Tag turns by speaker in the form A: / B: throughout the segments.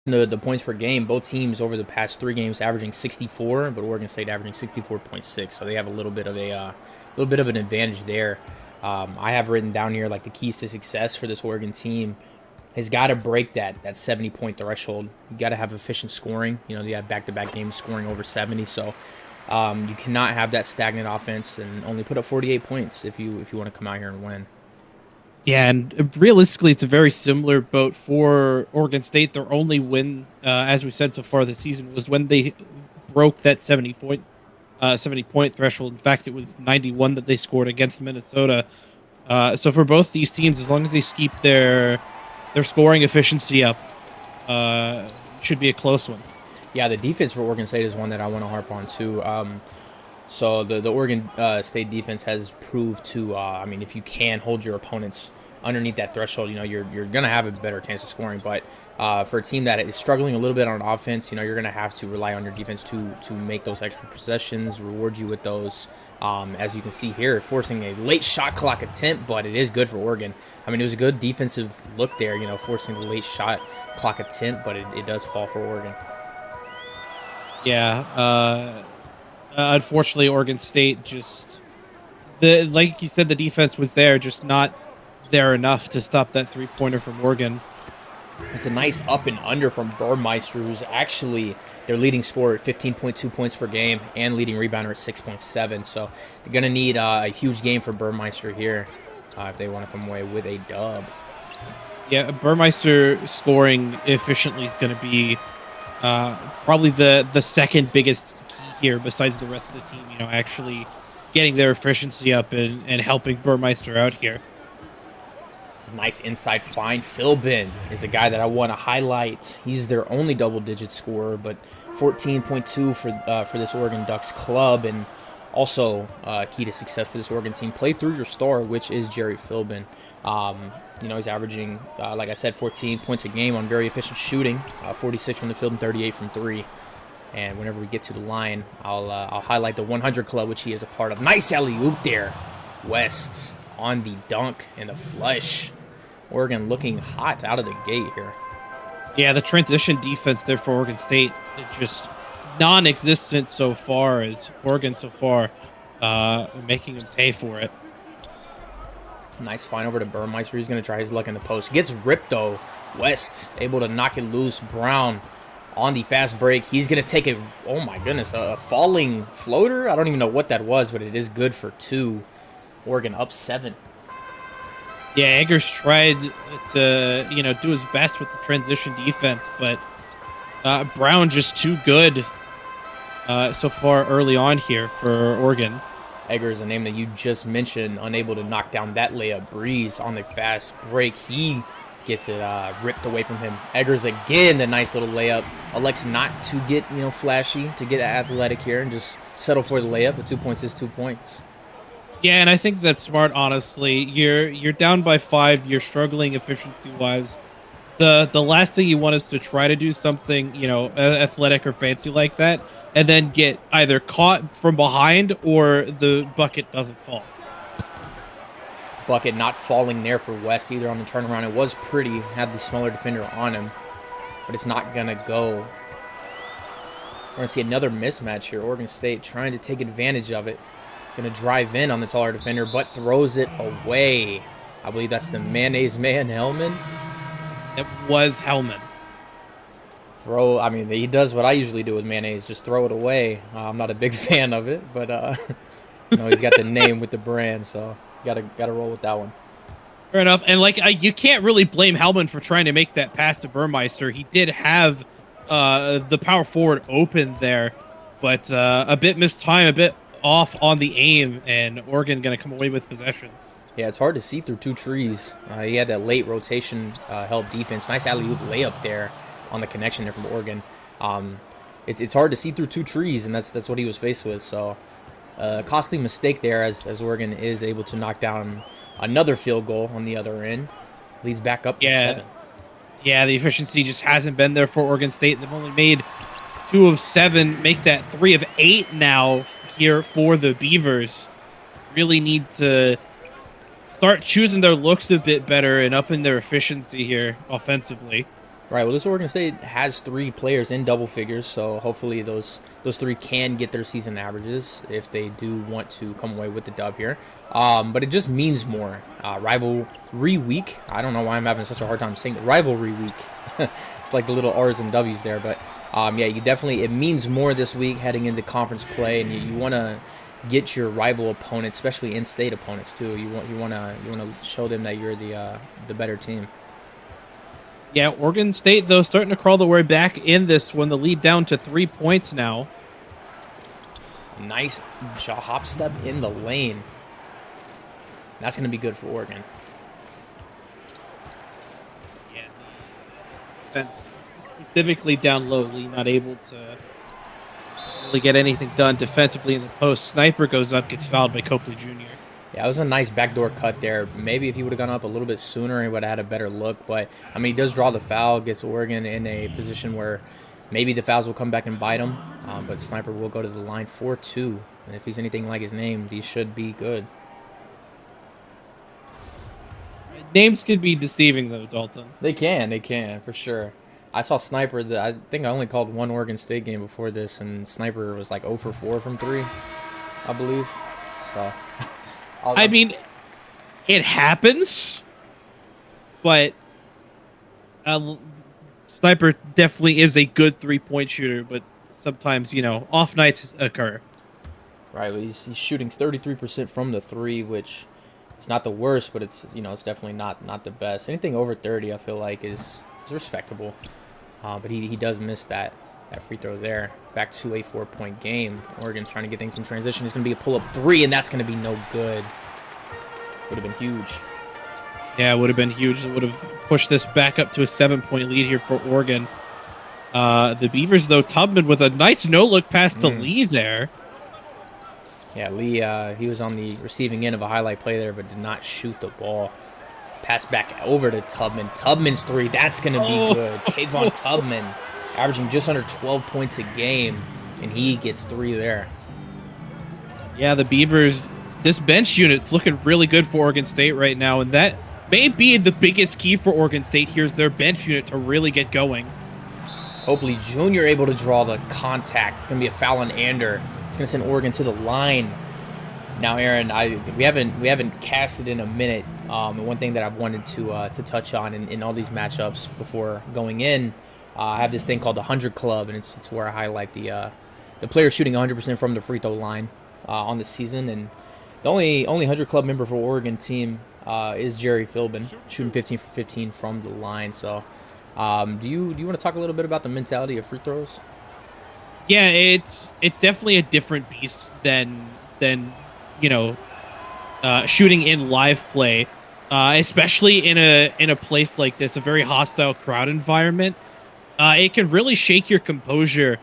A: the points per game, both teams over the past 3 games averaging 64, but Oregon State averaging 64.6. So they have a little bit of an advantage there. I have written down here like the keys to success for this Oregon team has got to break that 70 point threshold. You got to have efficient scoring. You know, they have back-to-back games scoring over 70. So you cannot have that stagnant offense and only put up 48 points if you want to come out here and win.
B: Yeah, and realistically, it's a very similar boat for Oregon State. Their only win, as we said so far this season, was when they broke that 70 point threshold. In fact, it was 91 that they scored against Minnesota. So for both these teams, as long as they keep their scoring efficiency up, should be a close one.
A: Yeah, the defense for Oregon State is one that I want to harp on too. So the Oregon State defense has proved to, I mean, if you can hold your opponents underneath that threshold, you know, you're gonna have a better chance of scoring. But for a team that is struggling a little bit on offense, you know, you're gonna have to rely on your defense to make those extra possessions, reward you with those. As you can see here, forcing a late shot clock attempt, but it is good for Oregon. I mean, it was a good defensive look there, you know, forcing the late shot clock attempt, but it does fall for Oregon.
B: Yeah. Unfortunately, Oregon State just the like you said, the defense was there, just not there enough to stop that 3-pointer from Oregon.
A: It's a nice up and under from Burmeister, who's actually their leading scorer at 15.2 points per game and leading rebounder at 6.7. So they're going to need a huge game for Burmeister here if they want to come away with a dub.
B: Yeah, Burmeister scoring efficiently is going to be probably the second biggest key here, besides the rest of the team. You know, actually getting their efficiency up and helping Burmeister out here.
A: It's a nice inside find. Philbin is a guy that I want to highlight. He's their only double-digit scorer, but 14.2 for this Oregon Ducks club, and also key to success for this Oregon team. Play through your star, which is Jerry Philbin. You know, he's averaging, like I said, 14 points a game on very efficient shooting, 46 from the field and 38 from three. And whenever we get to the line, I'll highlight the 100 club, which he is a part of. Nice alley-oop there. West on the dunk and the flush. Oregon looking hot out of the gate here.
B: Yeah, the transition defense there for Oregon State, just non-existent so far, as Oregon so far making them pay for it.
A: Nice find over to Burmeister. He's going to try his luck in the post. Gets ripped, though. West able to knock it loose. Brown on the fast break. He's going to take a, oh my goodness, a falling floater? I don't even know what that was, but it is good for two. Oregon up 7.
B: Yeah, Eggers tried to, you know, do his best with the transition defense, but Brown just too good so far early on here for Oregon.
A: Eggers, a name that you just mentioned, unable to knock down that layup. Breeze on the fast break. He gets it ripped away from him. Eggers again, the nice little layup. Elects not to get, you know, flashy, to get athletic here and just settle for the layup. But 2 points is 2 points.
B: Yeah, and I think that's smart, honestly. You're down by 5, you're struggling efficiency-wise. The last thing you want is to try to do something, you know, athletic or fancy like that, and then get either caught from behind or the bucket doesn't fall.
A: Bucket not falling there for West either on the turnaround. It was pretty, had the smaller defender on him, but it's not going to go. We're going to see another mismatch here. Oregon State trying to take advantage of it. Going to drive in on the taller defender, but throws it away. I believe that's the mayonnaise man, Hellman.
B: It was Hellman.
A: I mean, he does what I usually do with mayonnaise, just throw it away. I'm not a big fan of it, but you know, he's got the name with the brand, so gotta roll with that one.
B: Fair enough. And like, you can't really blame Hellman for trying to make that pass to Burmeister. He did have the power forward open there, but a bit missed time, a bit off on the aim, and Oregon going to come away with possession.
A: Yeah, it's hard to see through two trees. He had that late rotation help defense. Nice alley-oop layup there on the connection there from Oregon. It's hard to see through two trees, and that's what he was faced with. So costly mistake there as Oregon is able to knock down another field goal on the other end. Leads back up to 7.
B: Yeah, the efficiency just hasn't been there for Oregon State. They've only made 2 of 7, make that 3 of 8 now here for the Beavers. Really need to start choosing their looks a bit better and upping their efficiency here offensively.
A: Right. Well, this Oregon State has 3 players in double figures, so hopefully those 3 can get their season averages if they do want to come away with the dub here. But it just means more. Rivalry week. I don't know why I'm having such a hard time saying it. Rivalry week. It's like the little R's and W's there, but yeah, it means more this week heading into conference play, and you want to get your rival opponents, especially in-state opponents too. You want to show them that you're the better team.
B: Yeah, Oregon State, though, starting to crawl their way back in this one. The lead down to 3 points now.
A: Nice hop step in the lane. That's going to be good for Oregon.
B: Yeah, defense specifically down low. Lee not able to really get anything done defensively in the post. Sniper goes up, gets fouled by Copley Jr.
A: Yeah, it was a nice backdoor cut there. Maybe if he would have gone up a little bit sooner, he would have had a better look. But, I mean, he does draw the foul, gets Oregon in a position where maybe the fouls will come back and bite him. But Sniper will go to the line 4-2. And if he's anything like his name, these should be good.
B: Names could be deceiving, though, Dalton.
A: They can, for sure. I saw Sniper, I think I only called one Oregon State game before this, and Sniper was like 0 for 4 from 3, I believe. So...
B: I mean, it happens, but Sniper definitely is a good 3-point shooter, but sometimes, off nights occur.
A: Right, but he's shooting 33% from the 3, which is not the worst, but it's it's definitely not the best. Anything over 30, I feel like is respectable. But he does miss that free throw there. Back to a 4-point game. Oregon's trying to get things in transition. It's going to be a pull-up 3, and that's going to be no good. Would have been huge.
B: Yeah, it would have been huge. It would have pushed this back up to a 7-point lead here for Oregon. The Beavers, though, Tubman with a nice no-look pass to Lee there.
A: Yeah, Lee, he was on the receiving end of a highlight play there, but did not shoot the ball. Pass back over to Tubman. Tubman's 3, that's going to be good. Kayvon Tubman averaging just under 12 points a game, and he gets 3 there.
B: Yeah, the Beavers, this bench unit's looking really good for Oregon State right now, and that may be the biggest key for Oregon State here is their bench unit to really get going.
A: Copley Jr. able to draw the contact. It's going to be a foul on Ander. It's going to send Oregon to the line. Now, Aaron, we haven't casted in a minute. One thing that I've wanted to touch on in all these matchups before going in, I have this thing called the 100 Club, and it's where I highlight the players shooting 100% from the free throw line on the season. And the only 100 Club member for Oregon team is Jerry Philbin, shooting 15 for 15 from the line. So, do you want to talk a little bit about the mentality of free throws?
B: Yeah, it's definitely a different beast than shooting in live play, especially in a place like this, a very hostile crowd environment. It can really shake your composure,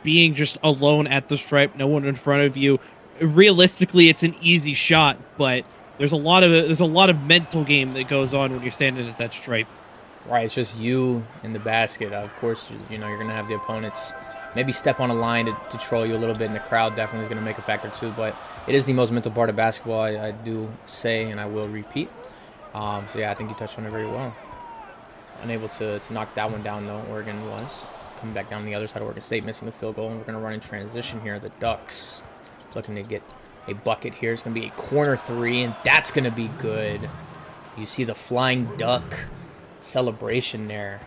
B: being just alone at the stripe, no one in front of you. Realistically, it's an easy shot, but there's a lot of mental game that goes on when you're standing at that stripe.
A: Right, it's just you in the basket. Of course, you're going to have the opponents maybe step on a line to troll you a little bit, and the crowd definitely is going to make a factor too. But it is the most mental part of basketball, I do say, and I will repeat. So, yeah, I think you touched on it very well. Unable to knock that one down, though, Oregon was. Coming back down the other side, Oregon State missing the field goal, and we're going to run in transition here. The Ducks looking to get a bucket here. It's going to be a corner 3, and that's going to be good. You see the flying duck celebration there.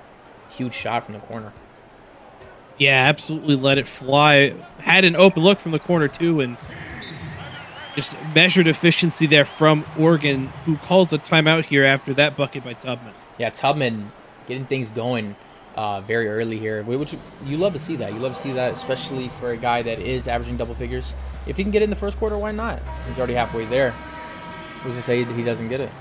A: Huge shot from the corner.
B: Yeah, absolutely let it fly. Had an open look from the corner, too, and just measured efficiency there from Oregon, who calls a timeout here after that bucket by Tubman.
A: Yeah, Tubman getting things going very early here, which you love to see that. You love to see that, especially for a guy that is averaging double figures. If he can get in the first quarter, why not? He's already halfway there. Who's to say he doesn't get it?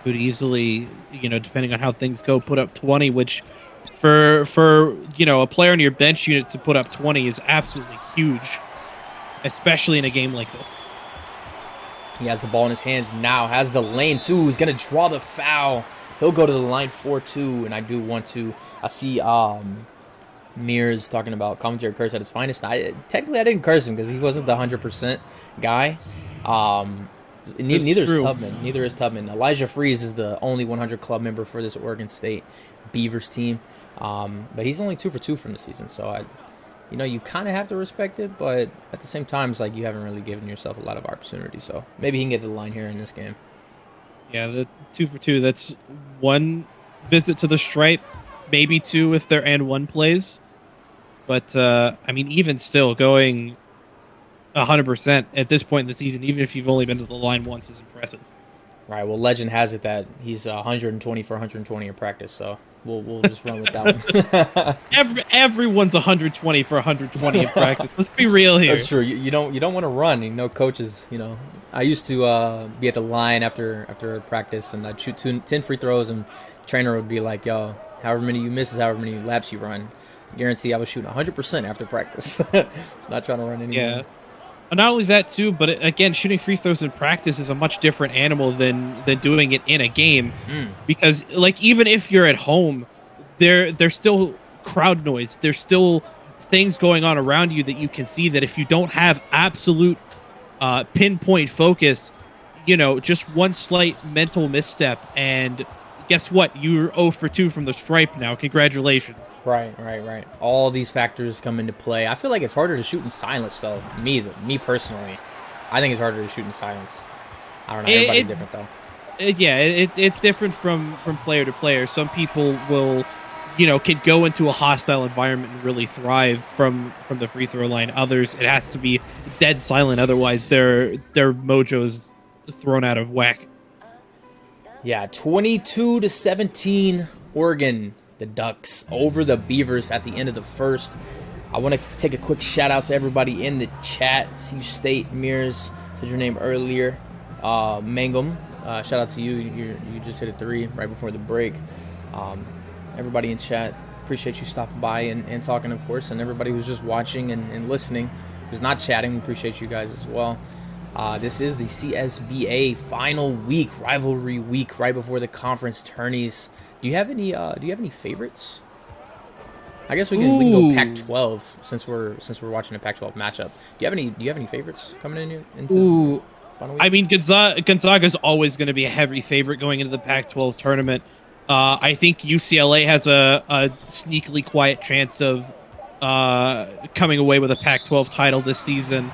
B: Could easily, depending on how things go, put up 20, which for a player in your bench unit to put up 20 is absolutely huge, especially in a game like this.
A: He has the ball in his hands now, has the lane too. He's going to draw the foul. He'll go to the line 4-2, and I do want to. I see Mears talking about commentary curse at its finest. Technically, I didn't curse him because he wasn't the 100% guy.
B: That's
A: Neither is
B: true.
A: Tubman. Neither is Tubman. Elijah Freeze is the only 100 club member for this Oregon State Beavers team, but he's only 2 for 2 from the season. So you kind of have to respect it, but at the same time, it's like you haven't really given yourself a lot of opportunity. So maybe he can get to the line here in this game.
B: Yeah, the 2 for 2. That's one visit to the stripe, maybe two if their and one plays. But I mean, even still, going 100% at this point in the season, even if you've only been to the line once, is impressive.
A: Right. Well, legend has it that he's 120 for 120 in practice. So we'll just run with that one.
B: Everyone's 120 for 120 in practice. Let's be real here.
A: That's true. You don't want to run. Coaches. I used to be at the line after practice, and I'd shoot 10 free throws, and the trainer would be like, "Yo, however many you miss is however many laps you run." Guarantee I was shooting 100% after practice. It's not trying to run anymore.
B: Yeah. Not only that too, but again, shooting free throws in practice is a much different animal than doing it in a game, because like even if you're at home, there's still crowd noise. There's still things going on around you that you can see that if you don't have absolute pinpoint focus, just one slight mental misstep, and guess what? You're 0 for 2 from the stripe now. Congratulations.
A: Right. All these factors come into play. I feel like it's harder to shoot in silence, though. Me personally, I think it's harder to shoot in silence. I don't know. Everybody's different, though.
B: It's different from player to player. Some people will, can go into a hostile environment and really thrive from the free throw line. Others, it has to be dead silent. Otherwise, their mojo's thrown out of whack.
A: Yeah, 22-17, Oregon, the Ducks, over the Beavers at the end of the first. I want to take a quick shout out to everybody in the chat. CU State, Mears, said your name earlier. Mangum, shout out to you. You just hit a 3 right before the break. Everybody in chat, appreciate you stopping by and talking, of course, and everybody who's just watching and listening, who's not chatting, we appreciate you guys as well. This is the CSBA final week, rivalry week, right before the conference tourneys. Do you have any favorites? I guess we can go Pac-12 since we're watching a Pac-12 matchup. Do you have any favorites coming into final week?
B: I mean, Gonzaga's always going to be a heavy favorite going into the Pac-12 tournament. I think UCLA has a sneakily quiet chance of coming away with a Pac-12 title this season.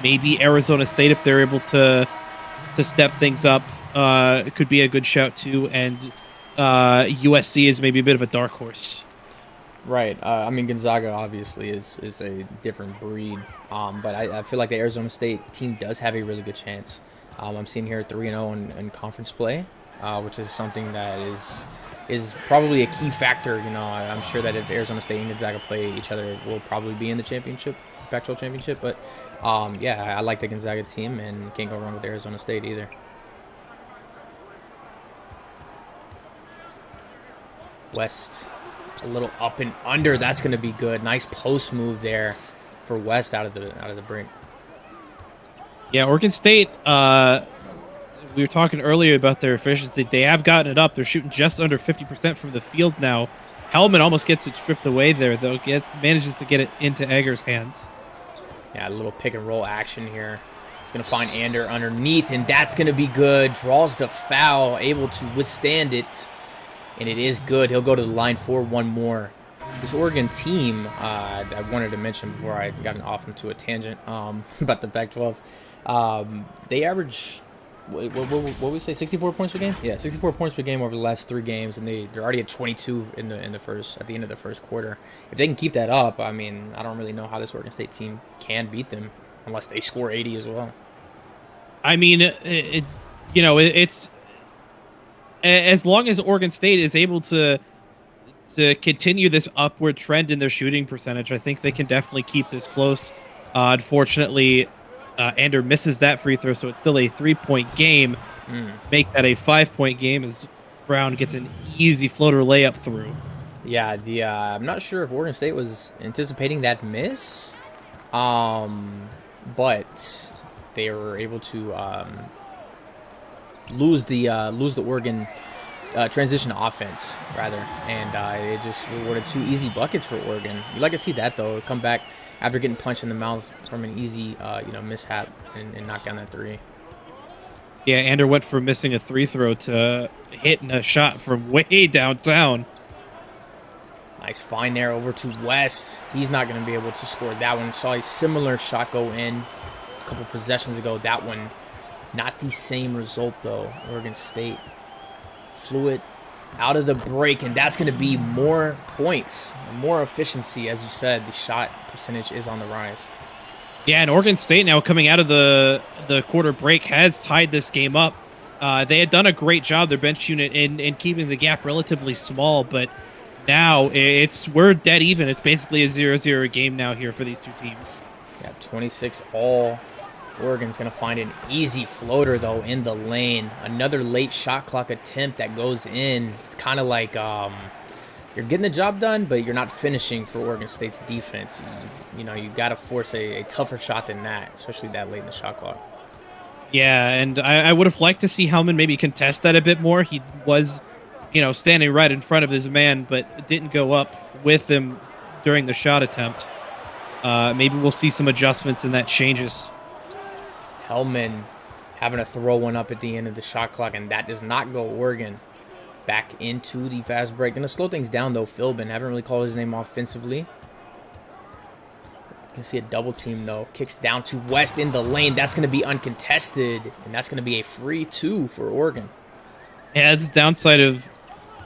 B: Maybe Arizona State, if they're able to step things up, it could be a good shout too. And USC is maybe a bit of a dark horse.
A: Right. I mean, Gonzaga obviously is a different breed. But I feel like the Arizona State team does have a really good chance. I'm seeing here 3-0 in conference play, which is something that is probably a key factor. I'm sure that if Arizona State and Gonzaga play each other, we'll probably be in the championship. Pac-12 championship, but I like the Gonzaga team and can't go wrong with Arizona State either. West, a little up and under. That's going to be good. Nice post move there for West out of the break.
B: Yeah, Oregon State. We were talking earlier about their efficiency. They have gotten it up. They're shooting just under 50% from the field now. Hellman almost gets it stripped away there, though. Manages to get it into Egger's hands.
A: Yeah, a little pick and roll action here. He's going to find Ander underneath, and that's going to be good. Draws the foul, able to withstand it, and it is good. He'll go to the line for one more. This Oregon team, I wanted to mention before I got off into a tangent about the Pac-12, they average, what we say, 64 points per game? Yeah, 64 points per game over the last 3 games, and they're already at 22 at the end of the first quarter. If they can keep that up, I mean, I don't really know how this Oregon State team can beat them unless they score 80 as well.
B: I mean, it's as long as Oregon State is able to continue this upward trend in their shooting percentage, I think they can definitely keep this close. Unfortunately, Ander misses that free throw, so it's still a 3-point game. Make that a 5-point game as Brown gets an easy floater layup through.
A: Yeah, I'm not sure if Oregon State was anticipating that miss, but they were able to lose the Oregon transition offense rather, and it just rewarded 2 easy buckets for Oregon. You like to see that though, come back after getting punched in the mouth from an easy mishap and knock down that 3.
B: Yeah, Ander went from missing a three throw to hitting a shot from way downtown.
A: Nice find there over to West. He's not going to be able to score that one. Saw a similar shot go in a couple possessions ago. That one, not the same result, though. Oregon State flew it out of the break, and that's going to be more points, more efficiency. As you said, the shot percentage is on the rise.
B: Yeah, and Oregon State now coming out of the quarter break has tied this game up. They had done a great job, their bench unit, in keeping the gap relatively small, but now we're dead even. It's basically a 0-0 game now here for these two teams.
A: Yeah, 26 all. Oregon's going to find an easy floater, though, in the lane. Another late shot clock attempt that goes in. It's kind of like you're getting the job done, but you're not finishing for Oregon State's defense. You know, you got to force a tougher shot than that, especially that late in the shot clock.
B: Yeah, and I would have liked to see Hellman maybe contest that a bit more. He was, standing right in front of his man, but didn't go up with him during the shot attempt. Maybe we'll see some adjustments and that changes.
A: Hellman having to throw one up at the end of the shot clock, and that does not go Oregon. Back into the fast break. Going to slow things down, though, Philbin. Haven't really called his name offensively. You can see a double team, though. Kicks down to West in the lane. That's going to be uncontested, and that's going to be a free two for Oregon.
B: Yeah, that's the downside of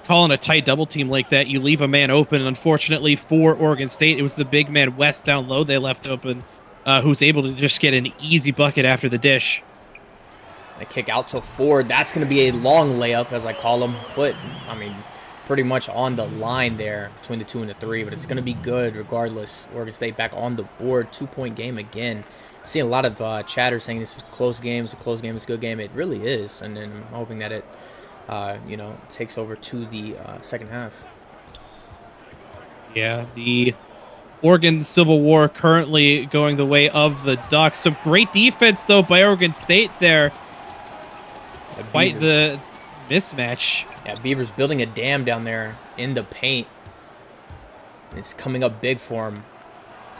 B: calling a tight double team like that. You leave a man open. Unfortunately for Oregon State, it was the big man West down low they left open, who's able to just get an easy bucket after the dish.
A: A kick out to Ford. That's going to be a long layup, as I call them. Pretty much on the line there between the 2 and the 3, but it's going to be good regardless. Oregon State back on the board. 2-point game again. Seeing a lot of chatter saying this is a close game. It's a close game. It's a good game. It really is. And then I'm hoping that it, takes over to the second half.
B: Yeah, the Oregon Civil War currently going the way of the Ducks. Some great defense, though, by Oregon State there. Despite the mismatch.
A: Yeah, Beavers building a dam down there in the paint. It's coming up big for him.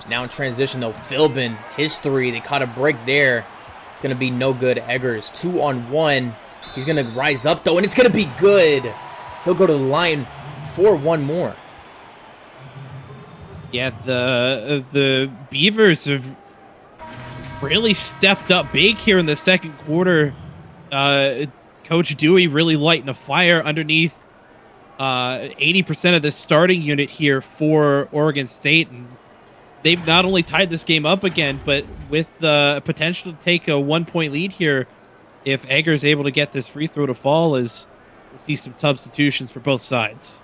A: Now in transition, though, Philbin, his three. They caught a break there. It's going to be no good. Eggers, 2-on-1. He's going to rise up, though, and it's going to be good. He'll go to the line for one more.
B: Yeah, the Beavers have really stepped up big here in the second quarter. Coach Dewey really lighting a fire underneath 80% of the starting unit here for Oregon State. And they've not only tied this game up again, but with the potential to take a 1-point lead here, if Egger's able to get this free throw to fall, as we'll see some substitutions for both sides.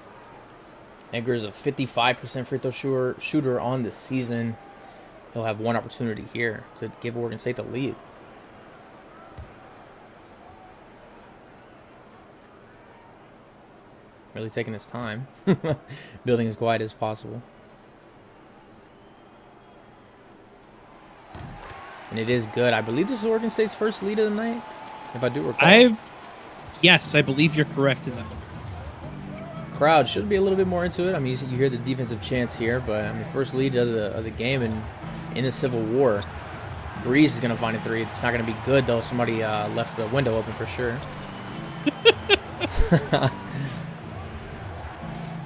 A: Egger's a 55% free throw shooter on the season. He'll have one opportunity here to give Oregon State the lead. Really taking his time. Building as quiet as possible. And it is good. I believe this is Oregon State's first lead of the night, if I do recall.
B: Yes, I believe you're correct in that.
A: Crowd should be a little bit more into it. I mean, you hear the defensive chants here, but first lead of the game in the Civil War. Breeze is going to find a three. It's not going to be good, though. Somebody left the window open for sure.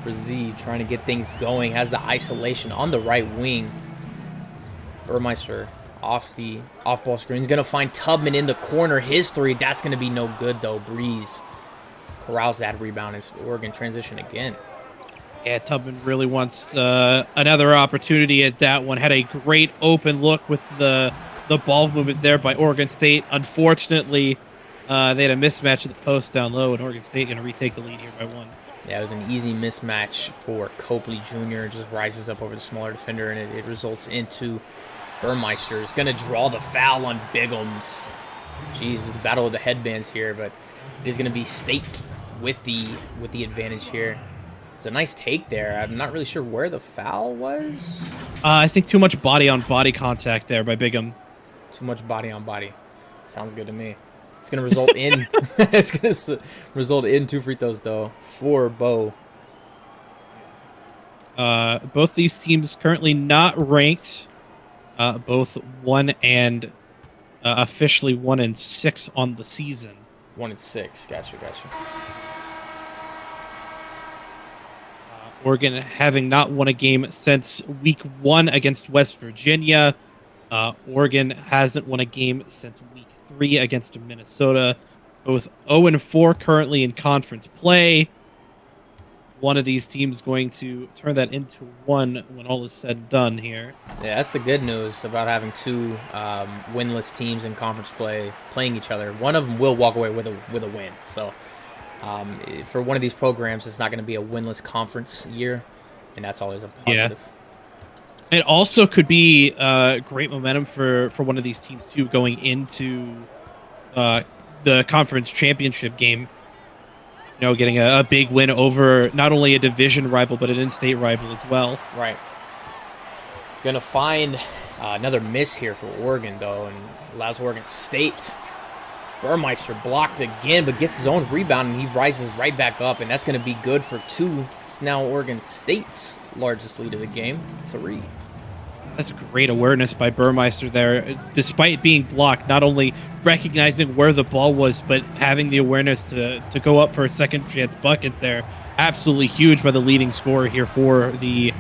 A: For Z, trying to get things going. Has the isolation on the right wing. Burmeister off-ball screen. He's going to find Tubman in the corner. His three. That's going to be no good, though. Breeze corrals that rebound as Oregon transition again.
B: Yeah, Tubman really wants another opportunity at that one. Had a great open look with the ball movement there by Oregon State. Unfortunately, they had a mismatch at the post down low, and Oregon State going to retake the lead here by one.
A: Yeah, it was an easy mismatch for Copley Jr. Just rises up over the smaller defender, and it results into Burmeister is going to draw the foul on Biggums. Jeez, it's a battle of the headbands here, but it is going to be State with the advantage here. It's a nice take there. I'm not really sure where the foul was.
B: I think too much body-on-body contact there by Bigham.
A: Too much body-on-body. Sounds good to me. It's going to result in it's going to result in 2 free throws, though, for Bo.
B: Both these teams currently not ranked. Both 1 and officially 1-6 on the season.
A: 1-6. Gotcha.
B: Oregon having not won a game since week 1 against West Virginia. Oregon hasn't won a game since week 3 against Minnesota. Both 0-4 currently in conference play. One of these teams going to turn that into one when all is said and done here.
A: Yeah, that's the good news about having two winless teams in conference play playing each other. One of them will walk away with a win. So for one of these programs, it's not going to be a winless conference year, and that's always a positive.
B: Yeah. It also could be great momentum for one of these teams too going into the conference championship game. You know, getting a big win over not only a division rival, but an in-state rival as well.
A: Right. Gonna find another miss here for Oregon, though, and allows Oregon State. Burmeister blocked again, but gets his own rebound, and he rises right back up, and that's going to be good for 2. It's now Oregon State's largest lead of the game, 3.
B: That's great awareness by Burmeister there. Despite being blocked, not only recognizing where the ball was, but having the awareness to go up for a second chance bucket there. Absolutely huge by the leading scorer here for the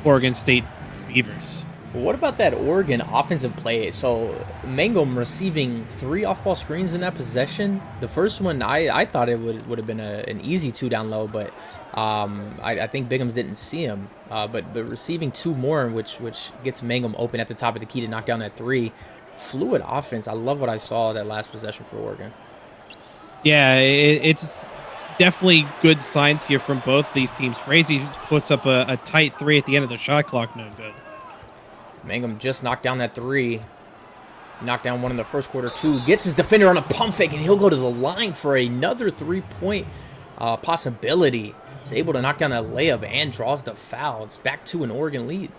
B: Oregon State Beavers.
A: What about that Oregon offensive play? So Mangum receiving 3 off-ball screens in that possession. The first one, I thought it would have been an easy 2 down low, but I think Bigham's didn't see him. But receiving 2 more, which gets Mangum open at the top of the key to knock down that 3. Fluid offense. I love what I saw that last possession for Oregon.
B: Yeah, it's definitely good signs here from both these teams. Frazee puts up a tight 3 at the end of the shot clock. No good.
A: Mangum just knocked down that 3. He knocked down one in the first quarter, 2. Gets his defender on a pump fake, and he'll go to the line for another 3-point possibility. He's able to knock down that layup and draws the foul. It's back to an Oregon lead.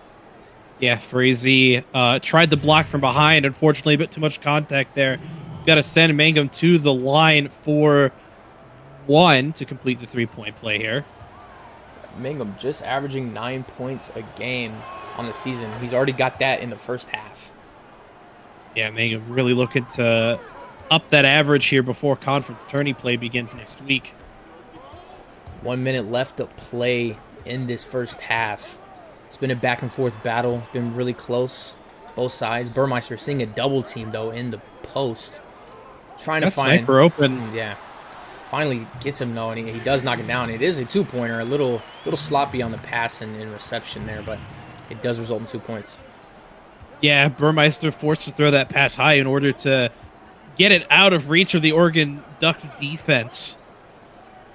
B: Yeah, Frazee tried the block from behind. Unfortunately, a bit too much contact there. Got to send Mangum to the line for 1 to complete the 3-point play here.
A: Mangum just averaging 9 points a game on the season. He's already got that in the first half.
B: Yeah, Mangum really looking to up that average here before conference tourney play begins next week.
A: 1 minute left to play in this first half. It's been a back and forth battle. Been really close, both sides. Burmeister seeing a double team though in the post, trying to find
B: sniper open.
A: Yeah, finally gets him though, and he does knock it down. It is a 2-pointer, a little sloppy on the pass and reception there, but it does result in 2 points.
B: Yeah, Burmeister forced to throw that pass high in order to get it out of reach of the Oregon Ducks defense.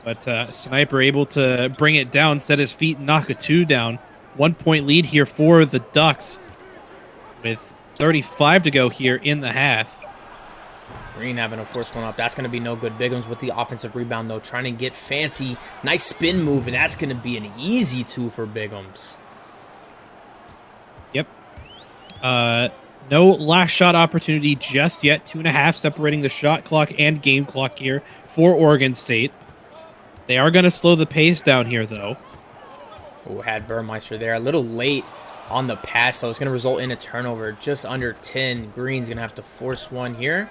B: But Sniper able to bring it down, set his feet, and knock a 2 down. 1-point lead here for the Ducks with 35 to go here in the half.
A: Green having to force one up. That's going to be no good. Bigham's with the offensive rebound, though, trying to get fancy. Nice spin move, and that's going to be an easy 2 for Bigham's.
B: Yep. No last shot opportunity just yet. 2.5 separating the shot clock and game clock here for Oregon State. They are going to slow the pace down here, though.
A: Oh, had Burmeister there. A little late on the pass, so it's going to result in a turnover. Just under 10. Green's going to have to force one here.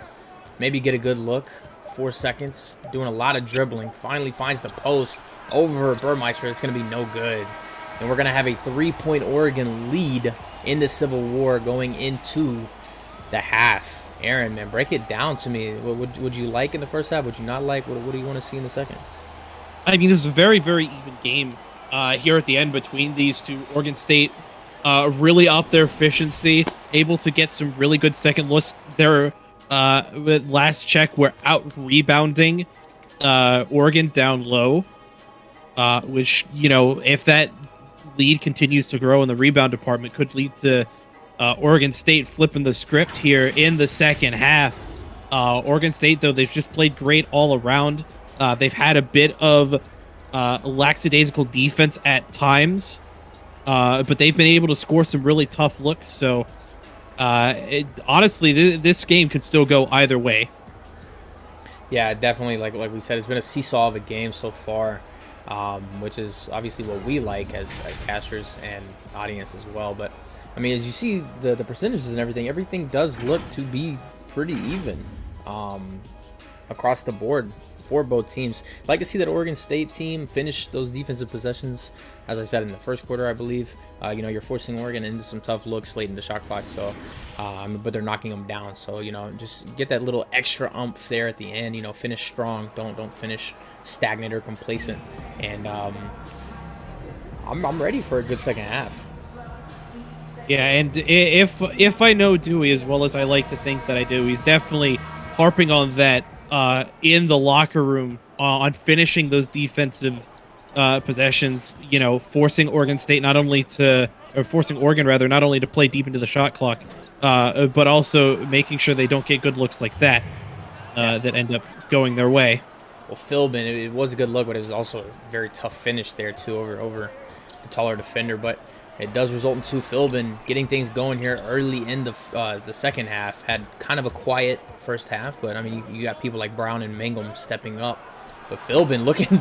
A: Maybe get a good look. 4 seconds. Doing a lot of dribbling. Finally finds the post over Burmeister. It's going to be no good. And we're going to have a 3-point Oregon lead in the Civil War going into the half. Aaron, man, break it down to me. What would you like in the first half? Would you not like? What do you want to see in the second?
B: I mean, it was a very, very even game here at the end between these two. Oregon State really up their efficiency, able to get some really good second looks. Their last check, we're out rebounding Oregon down low, which, you know, if that lead continues to grow in the rebound department, could lead to Oregon State flipping the script here in the second half. Oregon State, though, they've just played great all around. They've had a bit of lackadaisical defense at times, but they've been able to score some really tough looks. So, honestly, this game could still go either way.
A: Yeah, definitely. Like we said, it's been a seesaw of a game so far, which is obviously what we like as casters and audience as well. But I mean, as you see the percentages and everything does look to be pretty even across the board for both teams. I'd like to see that Oregon State team finish those defensive possessions, as I said, in the first quarter, I believe. You're forcing Oregon into some tough looks late in the shot clock, so but they're knocking them down. So just get that little extra umph there at the end. Finish strong. Don't finish stagnant or complacent. And I'm ready for a good second half.
B: Yeah, and if I know Dewey as well as I like to think that I do, he's definitely harping on that in the locker room on finishing those defensive possessions. Forcing Oregon not only to play deep into the shot clock, but also making sure they don't get good looks like that that end up going their way.
A: Well, Philbin, it was a good look, but it was also a very tough finish there too over the taller defender. But it does result in Philbin getting things going here early in the second half. Had kind of a quiet first half, but I mean, you got people like Brown and Mangum stepping up. But Philbin looking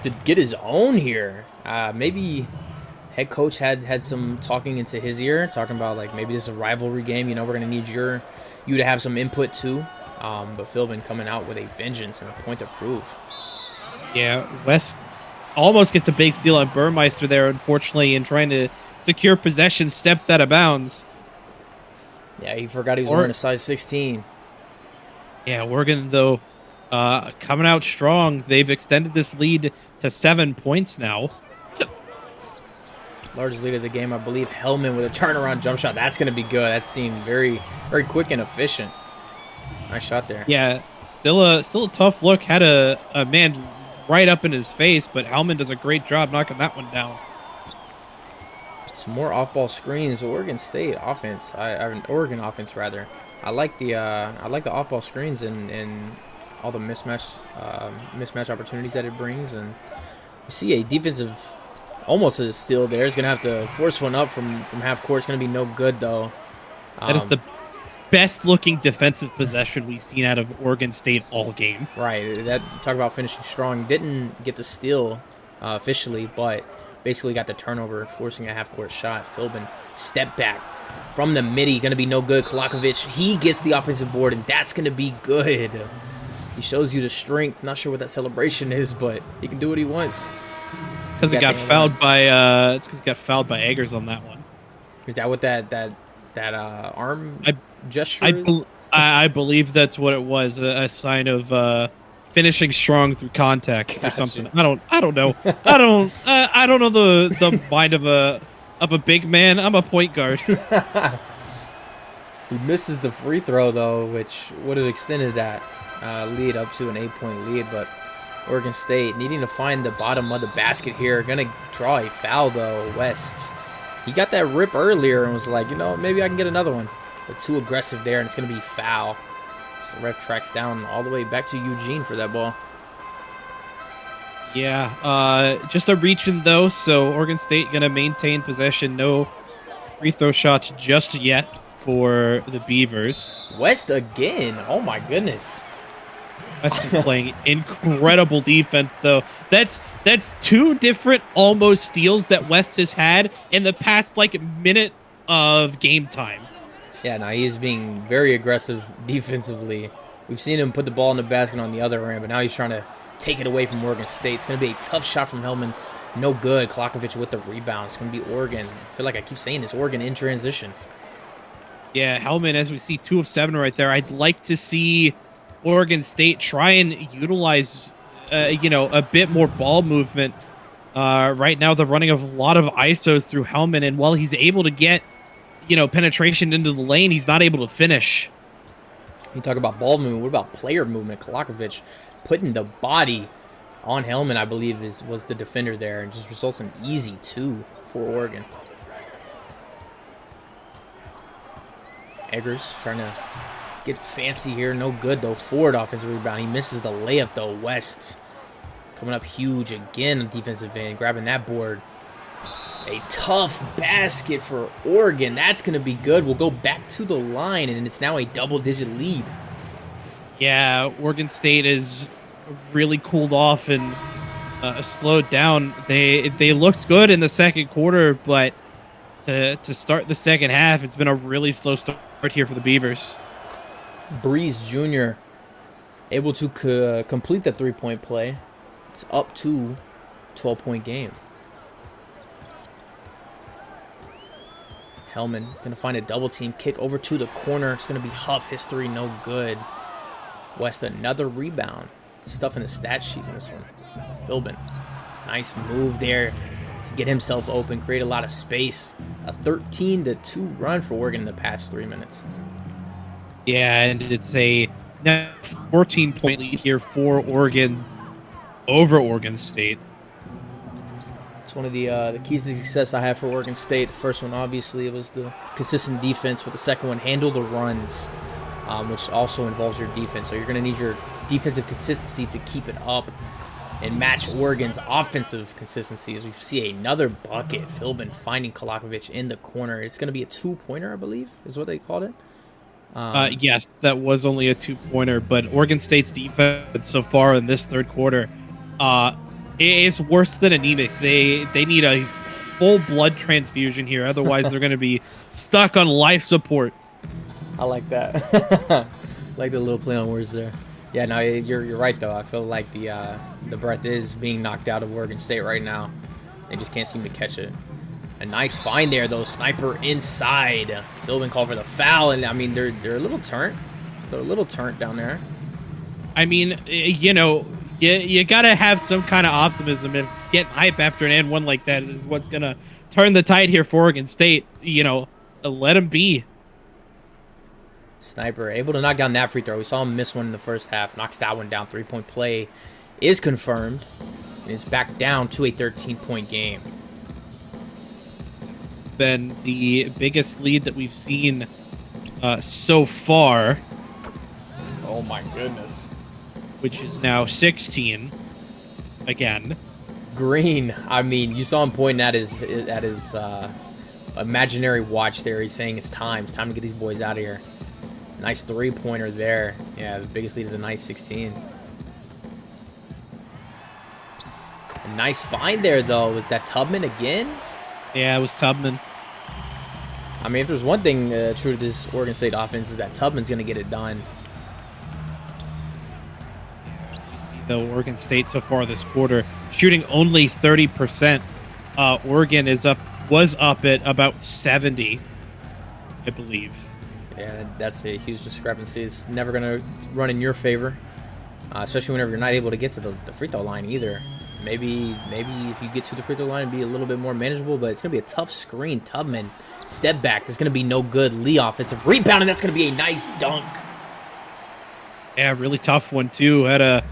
A: to get his own here. Maybe head coach had some talking into his ear, talking about like maybe this is a rivalry game. We're gonna need you to have some input too. But Philbin coming out with a vengeance and a point to prove.
B: Yeah, West almost gets a big steal on Burmeister there, unfortunately, in trying to secure possession, steps out of bounds.
A: Yeah, he forgot he was wearing a size 16.
B: Yeah, Oregon, though, coming out strong. They've extended this lead to 7 points now.
A: Largest lead of the game, I believe. Hellman with a turnaround jump shot. That's going to be good. That seemed very, very quick and efficient. Nice shot there.
B: Yeah, still a tough look. Had a man right up in his face, but Hellman does a great job knocking that one down.
A: Some more off-ball screens. Oregon State offense. Oregon offense rather. I like the off-ball screens and all the mismatch opportunities that it brings. And you see a defensive, almost a steal there. He's gonna have to force one up from half court. It's gonna be no good though.
B: That is the best looking defensive possession we've seen out of Oregon State all game.
A: Right. That talk about finishing strong. Didn't get the steal officially, but basically got the turnover, forcing a half-court shot. Philbin step back from the midi, going to be no good. Kolakovic, he gets the offensive board, and that's going to be good. He shows you the strength. Not sure what that celebration is, but he can do what he wants.
B: Because he got fouled by. It's because he got fouled by Eggers on that one.
A: Is that what that arm gesture is?
B: I believe that's what it was. A sign of finishing strong through contact or something. I don't know. I don't know the mind of a big man. I'm a point guard.
A: He misses the free throw though, which would have extended that lead up to an 8-point lead. But Oregon State needing to find the bottom of the basket here. Gonna draw a foul though. West. He got that rip earlier and was like, maybe I can get another one. But too aggressive there, and it's gonna be foul. The ref tracks down all the way back to Eugene for that ball.
B: Yeah, just a reach-in, though, so Oregon State going to maintain possession. No free throw shots just yet for the Beavers.
A: West again. Oh, my goodness.
B: West is playing incredible defense, though. That's two different almost steals that West has had in the past, minute of game time.
A: Yeah, no, he is being very aggressive defensively. We've seen him put the ball in the basket on the other end, but now he's trying to take it away from Oregon State. It's going to be a tough shot from Hellman. No good. Kolakovic with the rebound. It's going to be Oregon. I feel like I keep saying this, Oregon in transition.
B: Yeah, Hellman, as we see, 2 of 7 right there. I'd like to see Oregon State try and utilize, a bit more ball movement. Right now, they're running a lot of ISOs through Hellman, and while he's able to get penetration into the lane, he's not able to finish.
A: You talk about ball movement. What about player movement? Kolakovic putting the body on Hellman, I believe, was the defender there, and just results in easy 2 for Oregon. Eggers trying to get fancy here. No good, though. Forward offensive rebound. He misses the layup, though. West coming up huge again on defensive end, grabbing that board. A tough basket for Oregon. That's going to be good. We'll go back to the line, and it's now a double-digit lead.
B: Yeah, Oregon State is really cooled off and slowed down. They looked good in the second quarter, but to start the second half, it's been a really slow start here for the Beavers.
A: Breeze Jr. able to complete the 3-point play. It's up to 12-point game. Hellman is going to find a double team kick over to the corner. It's going to be Huff history, no good. West another rebound. Stuff in the stat sheet in this one. Philbin, nice move there to get himself open, create a lot of space. A 13-2 run for Oregon in the past 3 minutes.
B: Yeah, and it's a 14-point lead here for Oregon over Oregon State.
A: It's one of the keys to success I have for Oregon State. The first one, obviously, it was the consistent defense, but the second one, handle the runs, which also involves your defense. So you're going to need your defensive consistency to keep it up and match Oregon's offensive consistency. As we see another bucket, Philbin finding Kolakovic in the corner. It's going to be a 2-pointer, I believe, is what they called it.
B: Yes, that was only a 2-pointer, but Oregon State's defense so far in this third quarter is worse than anemic. They need a full blood transfusion here, otherwise they're going to be stuck on life support.
A: I like that. Like the little play on words there. Yeah, no, you're right though. I feel like the breath is being knocked out of Oregon State right now. They just can't seem to catch it. A nice find there though, sniper inside. Philbin called for the foul, and I mean they're a little turnt. They're a little turnt down there.
B: I mean, you know, you gotta have some kind of optimism, and getting hype after an and one like that is what's gonna turn the tide here for Oregon State. You know, let them be.
A: Sniper able to knock down that free throw. We saw him miss one in the first half. Knocks that one down. 3-point play is confirmed, and it's back down to a 13-point game.
B: Been the biggest lead that we've seen so far.
A: Oh my goodness.
B: Which is now 16 again.
A: Green, I mean, you saw him pointing at his imaginary watch there. He's saying it's time to get these boys out of here. Nice 3-pointer there. Yeah, the biggest lead of the night, 16. A nice find there though. Was that Tubman again?
B: Yeah, it was Tubman.
A: I mean, if there's one thing true to this Oregon State offense is that Tubman's going to get it done.
B: You see, though, Oregon State so far this quarter shooting only 30%. Oregon was up at about 70, I believe.
A: Yeah, that's a huge discrepancy. It's never going to run in your favor, especially whenever you're not able to get to the free throw line either. Maybe if you get to the free throw line, it'd be a little bit more manageable, but it's going to be a tough screen. Tubman, step back. That's going to be no good. Lee offensive rebound, and that's going to be a nice dunk.
B: Yeah, really tough one, too. Had a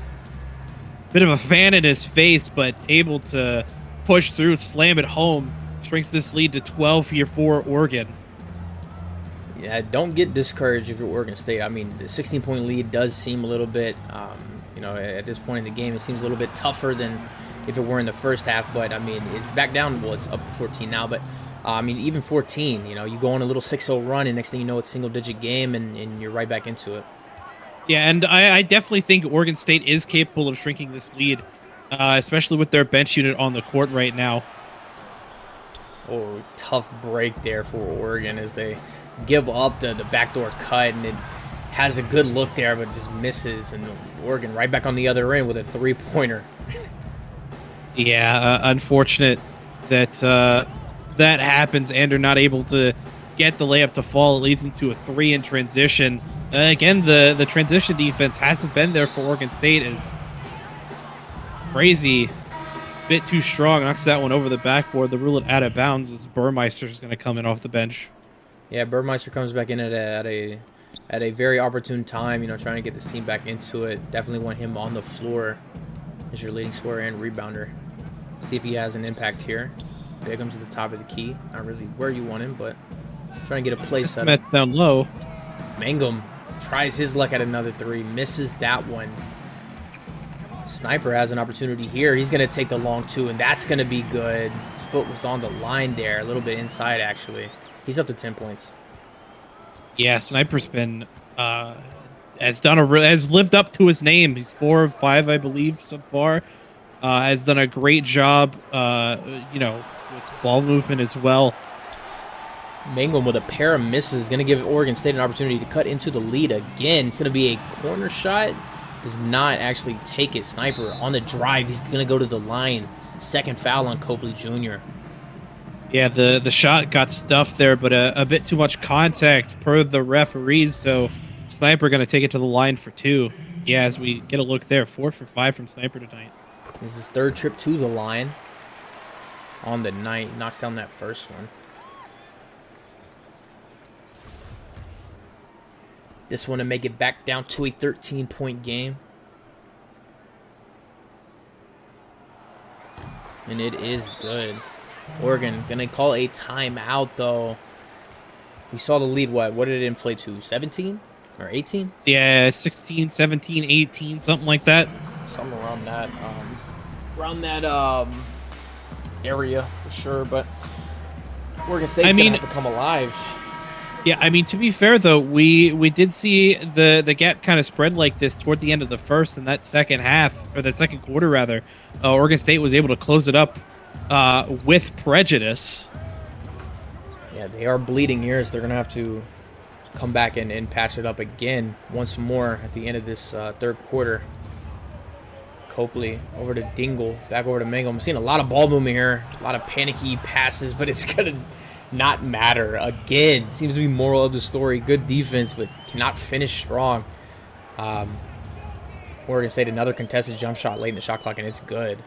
B: bit of a fan in his face, but able to push through, slam it home. Shrinks this lead to 12 here for Oregon.
A: Yeah, don't get discouraged if you're Oregon State. I mean, the 16-point lead does seem a little bit, at this point in the game, it seems a little bit tougher than if it were in the first half. But, I mean, it's back down. Well, it's up to 14 now. But, even 14, you go on a little 6-0 run, and next thing you know, it's single-digit game, and you're right back into it.
B: Yeah, and I definitely think Oregon State is capable of shrinking this lead, especially with their bench unit on the court right now.
A: Oh, tough break there for Oregon as they give up the backdoor cut, and it has a good look there, but just misses, and Oregon right back on the other end with a 3-pointer.
B: Yeah, unfortunate that that happens, and they're not able to get the layup to fall. It leads into a 3 in transition. Again, the transition defense hasn't been there for Oregon State. Is crazy, bit too strong. Knocks that one over the backboard. The rule it out of bounds as Burmeister is going to come in off the bench.
A: Yeah, Burmeister comes back in at a very opportune time, trying to get this team back into it. Definitely want him on the floor as your leading scorer and rebounder. See if he has an impact here. Bigham's at the top of the key. Not really where you want him, but trying to get a play set up.
B: Down low.
A: Mangum tries his luck at another 3. Misses that one. Sniper has an opportunity here. He's going to take the long 2, and that's going to be good. His foot was on the line there. A little bit inside, actually. He's up to 10 points.
B: Yeah, Sniper's been has lived up to his name. He's 4 of 5, I believe, so far. Has done a great job, with ball movement as well.
A: Mangum with a pair of misses. Going to give Oregon State an opportunity to cut into the lead again. It's going to be a corner shot. Does not actually take it. Sniper on the drive. He's going to go to the line. Second foul on Copley Jr.
B: Yeah, the shot got stuffed there, but a bit too much contact per the referees. So Sniper going to take it to the line for 2. Yeah, as we get a look there, 4 for 5 from Sniper tonight.
A: This is his third trip to the line on the night. Knocks down that first one. This one to make it back down to a 13-point game. And it is good. Oregon going to call a timeout, though. We saw the lead, what did it inflate to? 17 or 18?
B: Yeah, 16, 17, 18, something like that.
A: Something around that. Area for sure, but Oregon State's going to have to come alive.
B: Yeah, I mean, to be fair, though, we did see the gap kind of spread like this toward the end of the first, and that second half, or that second quarter, rather, Oregon State was able to close it up with prejudice.
A: Yeah, they are bleeding here, so they're going to have to come back and patch it up again once more at the end of this third quarter. Copley over to Dingle, back over to Mangum. I'm seeing a lot of ball movement here, a lot of panicky passes, but it's going to not matter. Again, seems to be moral of the story. Good defense, but cannot finish strong. Oregon State, another contested jump shot late in the shot clock, and it's good.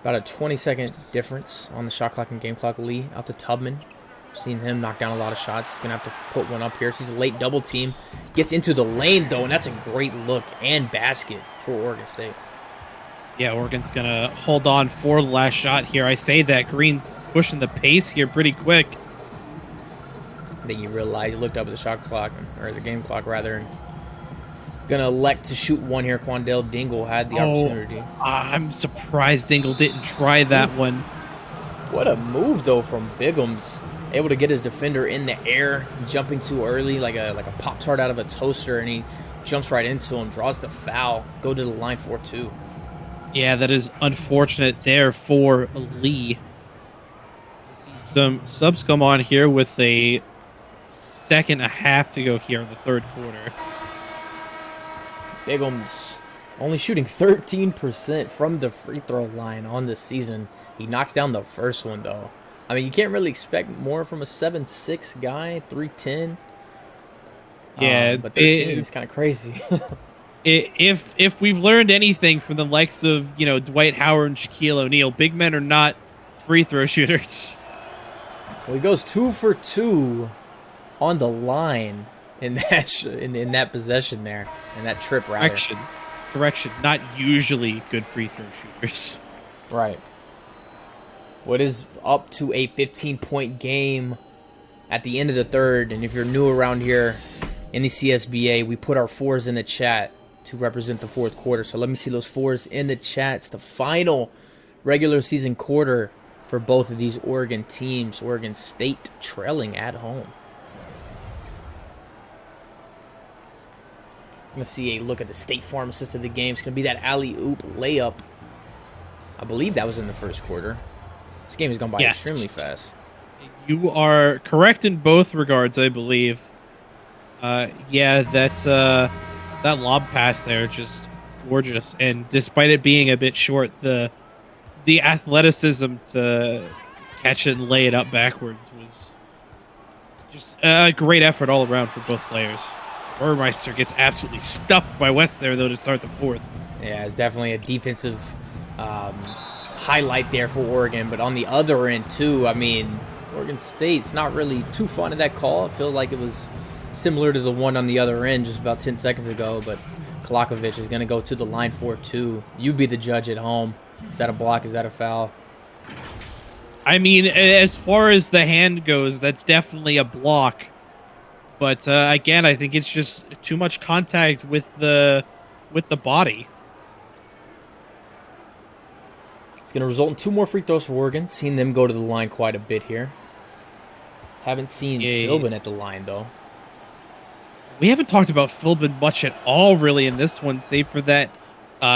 A: About a 20-second difference on the shot clock and game clock. Lee out to Tubman. Seen him knock down a lot of shots. He's going to have to put one up here. She's a late double team. Gets into the lane, though, and that's a great look and basket for Oregon State.
B: Yeah, Oregon's going to hold on for the last shot here. I say that. Green pushing the pace here pretty quick.
A: I think he realized, he looked up at the shot clock, or the game clock, rather, and going to elect to shoot one here. Quandale Dingle had the opportunity.
B: I'm surprised Dingle didn't try that one.
A: What a move, though, from Biggums. Able to get his defender in the air, jumping too early, like a Pop-Tart out of a toaster, and he jumps right into him, draws the foul, go to the line for 2.
B: Yeah, that is unfortunate there for Lee. I see some subs come on here with a second and a half to go here in the third quarter.
A: Biggums only shooting 13% from the free throw line on the season. He knocks down the first one, though. I mean, you can't really expect more from a 7'6" guy, 3'10".
B: Yeah,
A: but 13 is kind of crazy.
B: If we've learned anything from the likes of, Dwight Howard and Shaquille O'Neal, big men are not free throw shooters.
A: Well, he goes 2 for 2 on the line in that possession there, in that trip, rather.
B: Correction, not usually good free throw shooters.
A: Right. What is up to a 15-point game at the end of the third, and if you're new around here in the CSBA, we put our 4s in the chat to represent the fourth quarter. So let me see those 4s in the chat. It's the final regular season quarter for both of these Oregon teams. Oregon State trailing at home. I'm going to see a look at the State Farm assist of the game. It's going to be that alley-oop layup. I believe that was in the first quarter. This game has gone by extremely fast.
B: You are correct in both regards, I believe. That lob pass there, just gorgeous. And despite it being a bit short, the athleticism to catch it and lay it up backwards was just a great effort all around for both players. Burmeister gets absolutely stuffed by West there, though, to start the fourth.
A: Yeah, it's definitely a defensive highlight there for Oregon. But on the other end, too, I mean, Oregon State's not really too fond of that call. I feel like it was similar to the one on the other end just about 10 seconds ago. But Kolakovic is going to go to the line for 2. You be the judge at home. Is that a block? Is that a foul?
B: I mean, as far as the hand goes, that's definitely a block. But again, I think it's just too much contact with the body.
A: It's going to result in 2 more free throws for Oregon. Seen them go to the line quite a bit here. Haven't seen Philbin at the line, though.
B: We haven't talked about Philbin much at all, really, in this one, save for that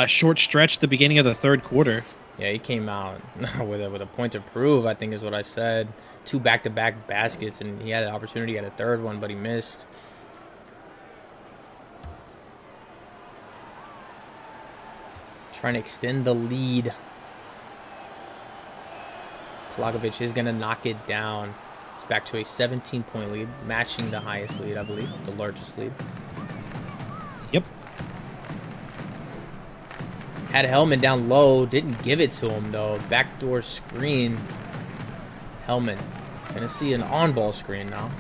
B: short stretch at the beginning of the third quarter.
A: Yeah, he came out with a point to prove, I think is what I said. 2 back-to-back baskets, and he had an opportunity at a third one, but he missed. Trying to extend the lead. Kolakovic is going to knock it down. It's back to a 17-point lead, matching the highest lead, I believe, the largest lead.
B: Yep.
A: Had Hellman down low, didn't give it to him, though. Backdoor screen. Hellman. Gonna see an on-ball screen now.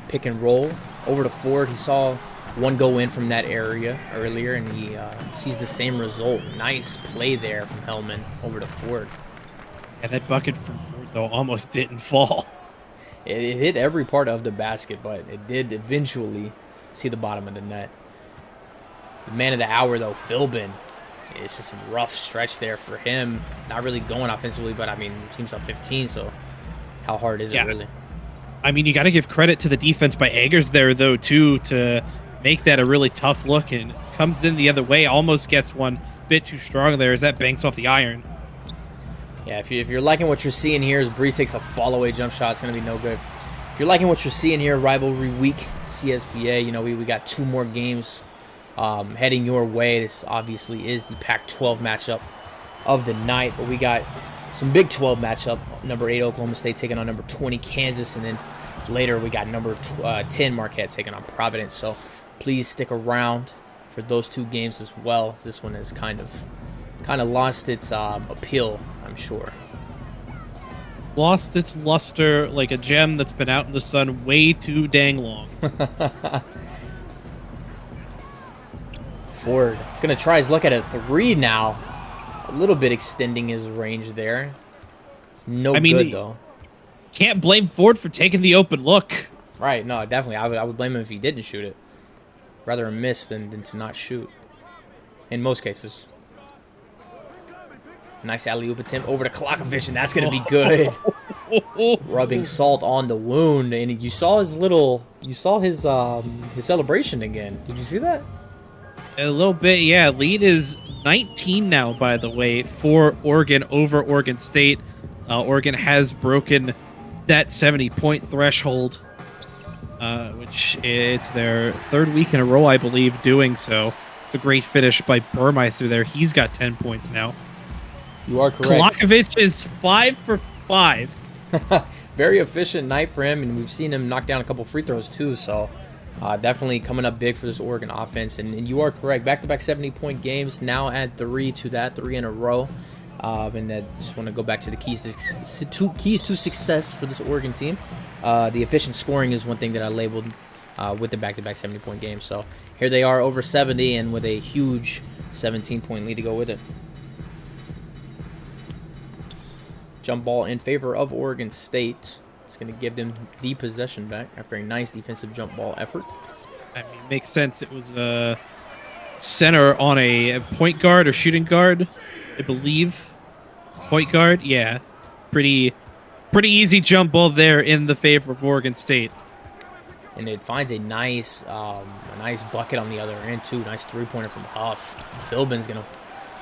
A: Pick and roll. Over to Ford. He saw one go in from that area earlier, and he sees the same result. Nice play there from Hellman over to Ford.
B: Yeah, that bucket from Ford, though, almost didn't fall.
A: It hit every part of the basket, but it did eventually see the bottom of the net. The man of the hour, though, Philbin. It's just a rough stretch there for him. Not really going offensively, but, I mean, team's up 15, so how hard is it really?
B: I mean, you got to give credit to the defense by Eggers there, though, too, to make that a really tough look. And comes in the other way, almost gets one bit too strong there as that banks off the iron.
A: Yeah, if you're liking what you're seeing here, as Breeze takes a fall-away jump shot, it's going to be no good. If you're liking what you're seeing here, rivalry week, CSBA, you know, we got 2 more games heading your way. This obviously is the Pac-12 matchup of the night, but we got some Big 12 matchup. Number 8 Oklahoma State taking on number 20 Kansas, and then later we got number 10 Marquette taking on Providence. So please stick around for those 2 games as well. This one has kind of lost its appeal, I'm sure.
B: Lost its luster like a gem that's been out in the sun way too dang long.
A: Ford is going to try his luck at a 3 now. A little bit extending his range there. It's good, though.
B: Can't blame Ford for taking the open look.
A: Right, no, definitely. I would blame him if he didn't shoot it. Rather a miss than to not shoot. In most cases. Nice alley-oop attempt over to Kolakovic, and that's going to be good. Rubbing salt on the wound, and you saw his celebration again. Did you see that?
B: A little bit, yeah. Lead is 19 now, by the way, for Oregon over Oregon State. Oregon has broken that 70-point threshold, which it's their 3rd week in a row, I believe, doing so. It's a great finish by Burmeister there. He's got 10 points now.
A: You are correct.
B: Kolakovic is 5 for 5.
A: Very efficient night for him, and we've seen him knock down a couple free throws too, so definitely coming up big for this Oregon offense. And you are correct. Back-to-back 70-point games. Now add 3 in a row. And I just want to go back to the keys to success for this Oregon team. The efficient scoring is one thing that I labeled with the back-to-back 70-point games. So here they are over 70 and with a huge 17-point lead to go with it. Jump ball in favor of Oregon State. It's going to give them the possession back after a nice defensive jump ball effort.
B: I mean, it makes sense. It was a center on a point guard or shooting guard, I believe. Point guard, yeah. Pretty easy jump ball there in the favor of Oregon State.
A: And it finds a nice bucket on the other end, too. Nice three-pointer from Huff. Philbin's going to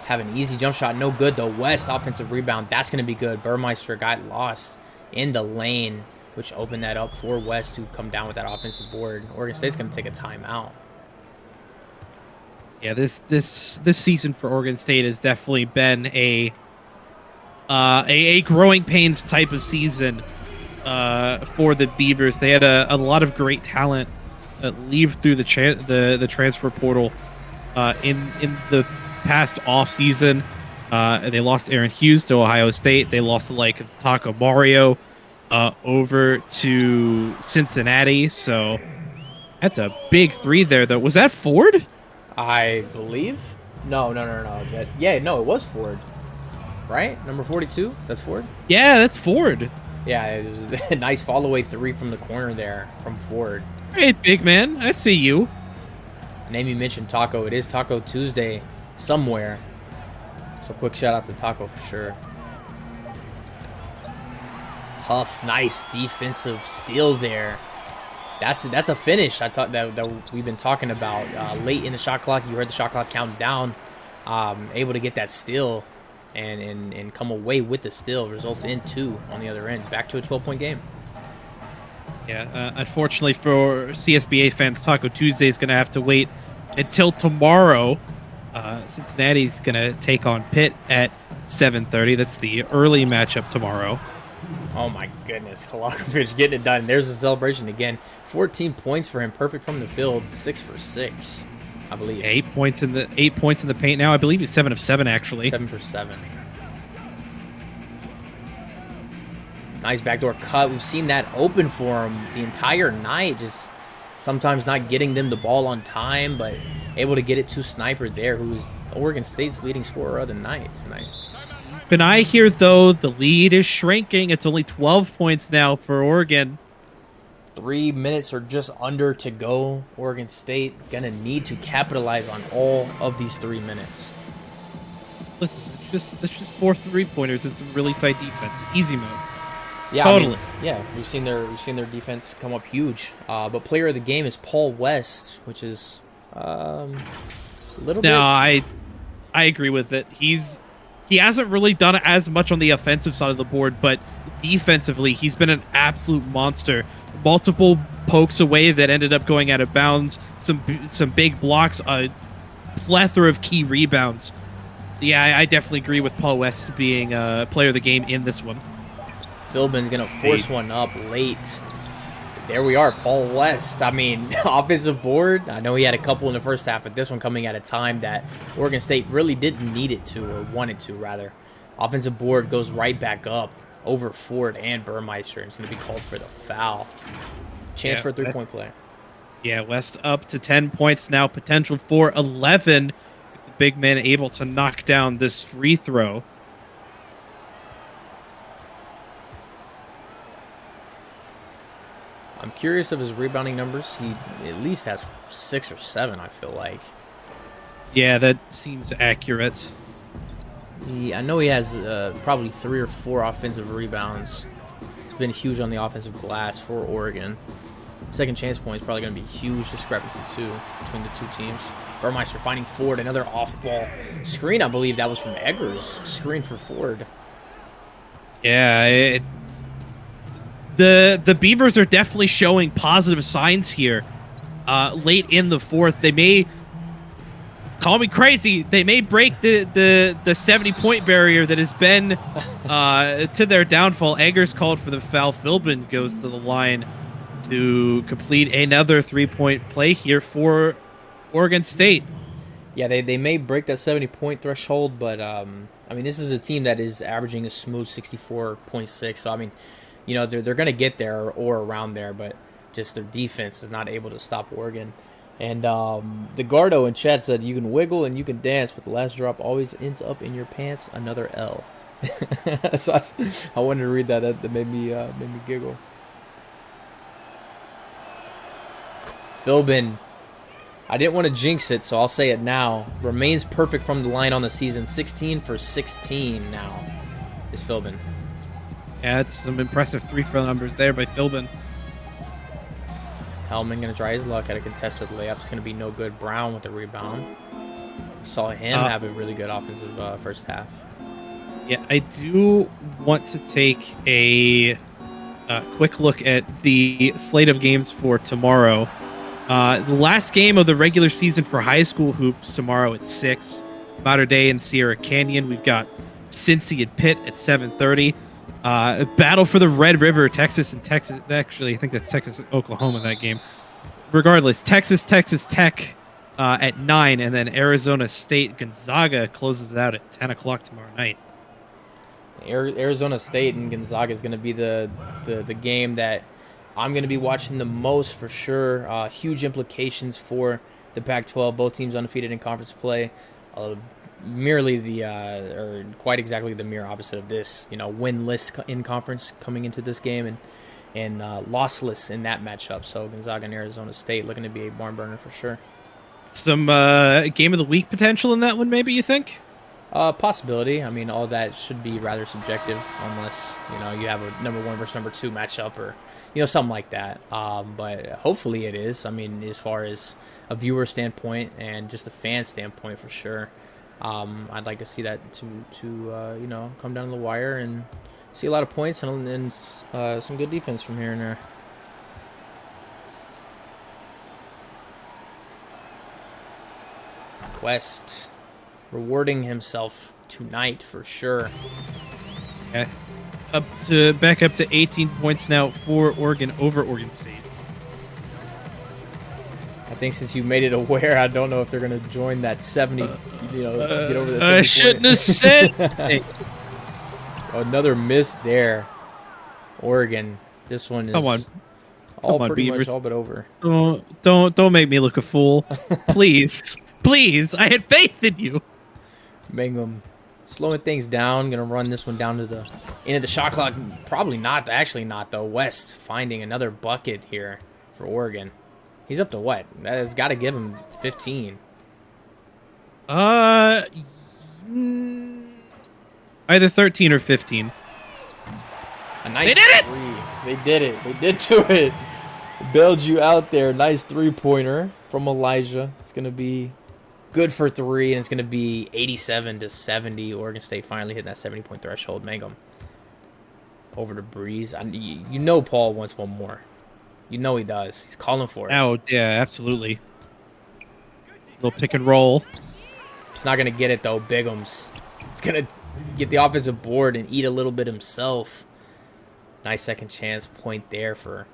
A: have an easy jump shot. No good, though. West, offensive rebound. That's going to be good. Burmeister got lost in the lane, which opened that up for West to come down with that offensive board. Oregon State's going to take a timeout.
B: Yeah, this season for Oregon State has definitely been a growing pains type of season for the Beavers. They had a lot of great talent leave through the transfer portal in the past off season. They lost Aaron Hughes to Ohio State. They lost the like of Taco Mario over to Cincinnati. So that's a big 3 there, though. Was that Ford?
A: I believe. No. Yeah, no, it was Ford. Right? Number 42? That's Ford?
B: Yeah, that's Ford.
A: Yeah, it was a nice follow-away 3 from the corner there from Ford.
B: Hey, big man. I see you.
A: Name you mentioned Taco. It is Taco Tuesday somewhere. So quick shout out to Taco for sure. Huff, nice defensive steal there. That's a finish I thought that we've been talking about. Late in the shot clock, you heard the shot clock count down. able to get that steal and come away with the steal results in 2 on the other end. Back to a 12-point game.
B: Yeah, unfortunately for CSBA fans, Taco Tuesday is going to have to wait until tomorrow. Cincinnati's going to take on Pitt at 7:30. That's the early matchup tomorrow.
A: Oh my goodness, Kolakovic getting it done. There's the celebration again. 14 points for him, perfect from the field, 6 for 6, I believe.
B: 8 points in the paint now. I believe he's 7 of 7 actually.
A: 7 for 7. Nice backdoor cut. We've seen that open for him the entire night. Just sometimes not getting them the ball on time, but able to get it to Sniper there, who is Oregon State's leading scorer of the night tonight.
B: An eye here, though, the lead is shrinking. It's only 12 points now for Oregon.
A: 3 minutes or just under to go. Oregon State gonna need to capitalize on all of these 3 minutes.
B: Listen, it's just 4 3-pointers and some really tight defense. Easy mode.
A: Yeah,
B: totally.
A: We've seen their defense come up huge. But player of the game is Paul West, which is a little bit.
B: No, I agree with it. He hasn't really done as much on the offensive side of the board, but defensively, he's been an absolute monster. Multiple pokes away that ended up going out of bounds. Some big blocks. A plethora of key rebounds. Yeah, I definitely agree with Paul West being a player of the game in this one.
A: Philbin's going to force one up late. There we are, Paul West. I mean, offensive board. I know he had a couple in the first half, but this one coming at a time that Oregon State really didn't need it to, or wanted to, rather. Offensive board goes right back up over Ford and Burmeister. It's going to be called for the foul. Chance for a three-point play.
B: Yeah, West up to 10 points now. Potential for 11. The big man able to knock down this free throw.
A: I'm curious of his rebounding numbers. He at least has 6 or 7, I feel like.
B: Yeah, that seems accurate.
A: I know he has probably 3 or 4 offensive rebounds. He's been huge on the offensive glass for Oregon. Second chance point is probably going to be a huge discrepancy, too, between the two teams. Burmeister finding Ford. Another off-ball screen, I believe that was from Eggers. Screen for Ford.
B: Yeah, The Beavers are definitely showing positive signs here. Late in the fourth, they may call me crazy. They may break the 70-point barrier that has been to their downfall. Eggers called for the foul. Philbin goes to the line to complete another 3-point play here for Oregon State.
A: Yeah, they may break that 70-point threshold, but I mean, this is a team that is averaging a smooth 64.6. So I mean, you know, they're going to get there or around there, but just their defense is not able to stop Oregon. And the Gardo in chat said, you can wiggle and you can dance, but the last drop always ends up in your pants. Another L. So I wanted to read that. That made me giggle. Philbin, I didn't want to jinx it, so I'll say it now. Remains perfect from the line on the season. 16 for 16 now is Philbin.
B: Yeah, that's some impressive three-throw numbers there by Philbin.
A: Hellman going to try his luck at a contested layup. It's going to be no good. Brown with the rebound. Saw him have a really good offensive first half. Yeah,
B: I do want to take a quick look at the slate of games for tomorrow. The last game of the regular season for high school hoops tomorrow at 6. Mater Dei and Sierra Canyon. We've got Cincy and Pitt at 7:30. A battle for the Red River, Texas and Texas. Actually, I think that's Texas and Oklahoma in that game. Regardless, Texas Tech at 9, and then Arizona State Gonzaga closes it out at 10 o'clock tomorrow night.
A: Arizona State and Gonzaga is going to be the game that I'm going to be watching the most for sure. Huge implications for the Pac-12. Both teams undefeated in conference play. Merely or quite exactly the mirror opposite of this, you know, winless in conference coming into this game and lossless in that matchup. So Gonzaga and Arizona State looking to be a barn burner for sure.
B: Some game of the week potential in that one, maybe, you think?
A: Possibility. I mean, all that should be rather subjective unless, you know, you have a number 1 versus number 2 matchup or, you know, something like that. But hopefully it is. I mean, as far as a viewer standpoint and just a fan standpoint for sure. I'd like to see that come down to the wire and see a lot of points and some good defense from here and there. West rewarding himself tonight for sure.
B: Yeah. Back up to 18 points now for Oregon over Oregon State.
A: I think since you made it aware, I don't know if they're going to join that 70, get over that 70
B: I shouldn't have said. Hey,
A: another miss there. Oregon. This one is
B: come on,
A: pretty
B: Beavers.
A: much all but over.
B: Don't make me look a fool, please, please. I had faith in you.
A: Mangum slowing things down. Gonna run this one down to the end of the shot clock. Probably not. Actually not though. West finding another bucket here for Oregon. He's up to what? That has got to give him 15.
B: Either 13 or 15.
A: A nice
B: They did it!
A: three. They did it. They did do it. Bailed you out there. Nice three-pointer from Elijah. It's going to be good for three, and it's going to be 87-70. Oregon State finally hitting that 70-point threshold. Mangum over to Breeze. You know Paul wants one more. You know he does. He's calling for it.
B: Oh, yeah, absolutely. Little pick and roll.
A: He's not going to get it, though. Bigums. He's going to get the offensive board and eat a little bit himself. Nice second chance point there for